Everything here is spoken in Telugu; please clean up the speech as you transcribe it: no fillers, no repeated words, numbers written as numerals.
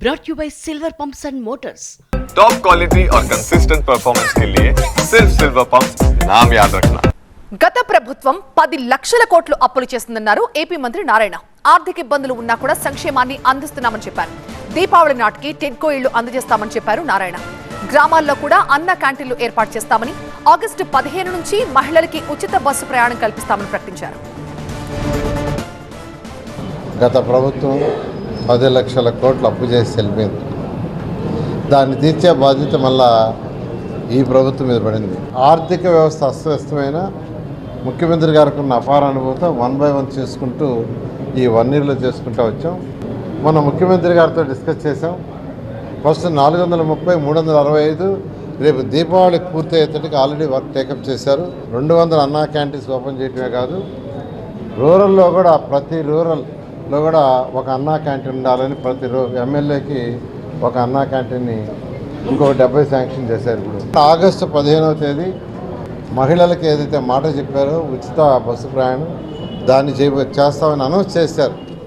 brought to you by Silver Pumps and Motors. Top quality और कंसिस्टेंट परफॉर्मेंस के लिए सिर्फ सिल्वर पंप्स नाम याद रखना। గత ప్రభుత్వం 10 లక్షల కోట్లు అప్పులు చేస్తుందన్నారు ఏపీ మంత్రి నారాయణ. ఆర్థిక ఇబ్బందులు ఉన్నా కూడా సంక్షేమాన్ని అందిస్తున్నామని చెప్పారు. దీపావళి నాటికి టెడ్కో ఇళ్లు అందజేస్తామని చెప్పారు నారాయణ. గ్రామాల్లో కూడా అన్న క్యాంటీన్లు ఏర్పాటు చేస్తామని, ఆగస్టు 15 నుంచి మహిళలకి ఉచిత బస్సు ప్రయాణం కల్పిస్తామని ప్రకటించారు. గత ప్రభుత్వం 10 లక్షల కోట్లు అప్పు చేసి వెళ్ళిపోయింది. దాన్ని తీర్చే బాధ్యత మళ్ళా ఈ ప్రభుత్వం మీద పడింది. ఆర్థిక వ్యవస్థ అస్తవ్యస్తమైన ముఖ్యమంత్రి గారికి ఉన్న అపార అనుభూతం 1 by 1 చేసుకుంటూ ఈ 1 yearలో చేసుకుంటూ వచ్చాం. మన ముఖ్యమంత్రి గారితో డిస్కస్ చేసాం. ఫస్ట్ 430, 365 రేపు దీపావళికి పూర్తి అయ్యేటట్టుగా ఆల్రెడీ వర్క్ టేకప్ చేశారు. 200 అన్నా క్యాంటీన్స్ ఓపెన్ చేయటమే కాదు, రూరల్లో కూడా ప్రతి రూరల్లో కూడా ఒక అన్నా క్యాంటీన్ ఉండాలని ప్రతి ఎమ్మెల్యేకి ఒక అన్నా క్యాంటీన్ని ఇంకో 70 శాంక్షన్ చేశారు. ఇప్పుడు ఆగస్టు 15వ తేదీ మహిళలకు ఏదైతే మాట చెప్పారో ఉచిత బస్సు ప్రయాణం దాన్ని చేస్తామని అనౌన్స్ చేశారు.